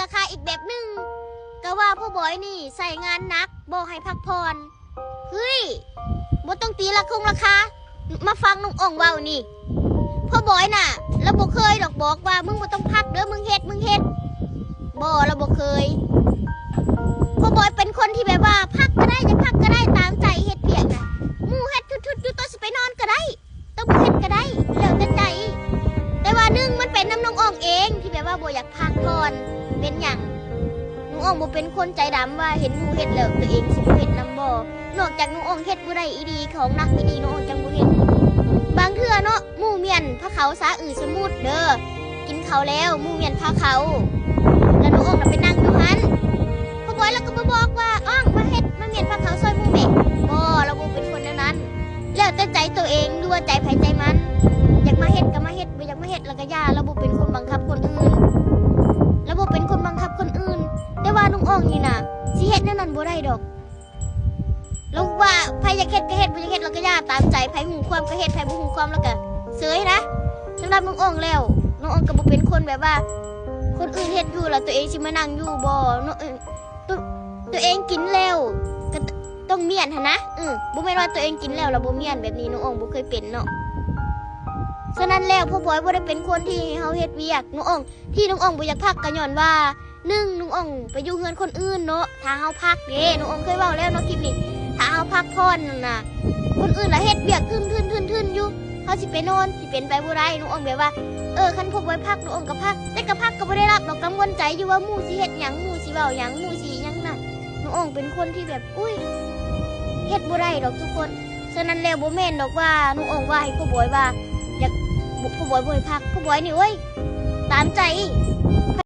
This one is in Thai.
ราคาอีกแบบหนึ่งก็ว่าพ่อบอยนี่ใส่งานหนักบ่ให้พักผ่อนเฮ้ยบ่ต้องตีราคามาฟังน้องอ่องเว้านี่พ่อบอยน่ะเราบ่เคยดอกบอกว่ามึงบ่ต้องพักเด้อมึงเฮ็ดบ่เราบ่เคยพ่อบอยเป็นคนที่แบบว่าพักก็ได้จะพักก็ได้ตามใจเฮ็ดเพียงน่ะมูเฮ็ดทุดๆอยู่ตัวสิไปนอนก็ได้ต้องเฮ็ดก็ได้แล้วแต่ใจแต่ว่านึงมันเป็นน้ำน้องอ่องเองที่แบบว่าบ่อยากพักผ่อนเป็นหยังน้องอ่องบ่เป็นคนใจดำว่าเห็นมูเฮ็ดแล้วตัวเองสิบ่เฮ็ดนำบ่นอกจากน้องอ่องเฮ็ดบ่ได้อีดีของนักอีดีน้องอ่องจังบ่เฮ็ดบางเทื่อเนาะหมู่เมียนพะเขาสาสมุดเด้อกินเขาแล้วหมู่เมียนพาเขาแล้วน้องอ่องน่ะไปนั่งอยู่หันพ่อบอยแล้วก็มาบอกว่าอ่องมาเฮ็ดมาเมียนพาเขาซอยหมู่แม่บ่เราบ่เป็นคนนั้นแล้วแต่ใจตัวเองดูว่าใจไผใจมันอยากมาเฮ็ดก็มาเฮ็ดบ่อยากมาเฮ็ดแล้วก็อย่าเราบ่เป็นคนบังคับคนอื่นเราบ่เป็นคนบังคับคนอื่นแต่ว่าน้องอ่องนี่น่ะสิเฮ็ดแนวนั้นบ่ได้ดอกแล้วว่าไผอยากเฮ็ดก็เฮ็ดบ่อยากเฮ็ดแล้วก็อย่าตามใจไผหูความก็เฮ็ดไผบ่หูความแล้วก็เสยนะสำหรับน้องอ่องแล้วน้องอ่องก็บ่เป็นคนแบบว่าคนอื่นเฮ็ดอยู่แล้วตัวเองสิมานั่งอยู่บ่ตัวเองกินแล้วก็ต้องเมียนหั่นนะบ่แม่นว่าตัวเองกินแล้วบ่เมียนแบบนี้น้องอ่องบ่เคยเป็นเนาะฉะนั้นแล้วพ่อบอยบ่ได้เป็นคนที่ให้เฮาเฮ็ดเวียกน้องอ่องที่น้องอ่องบ่อยากพักก็ย้อนว่า1น้องอ่องไปอยู่เฮือนคนอื่นเนาะถ้าเฮาพักเด้น้องอ่องเคยเว้าแล้วเนาะคลิปนี้ถ้าเฮาพักผ่อนนั่นน่ะคนอื่นล่ะเฮ็ดเวียกทึนอยู่เฮาสิไปนอนสิเป็นไปบ่ได้น้องอ่องแบบว่าคันพ่อบอยพักน้องอ่องก็พักแต่ก็พักก็บ่ได้รับดอกกังวลใจอยู่ว่าหมู่สิเฮ็ดหยังหมู่สิเว้าหยังหมู่สิหยังน่ะน้องอ่องเป็นคนที่แบบอุ้ยเฮ็ดบ่ได้ดอกทุกคนฉะนั้นแล้วบ่แม่นดอกว่าน้องอ่องว่าให้พ่อบอยว่าอยากพ่อบอยบ่ให้พักพ่อบอยนี่เว้ยตามใจ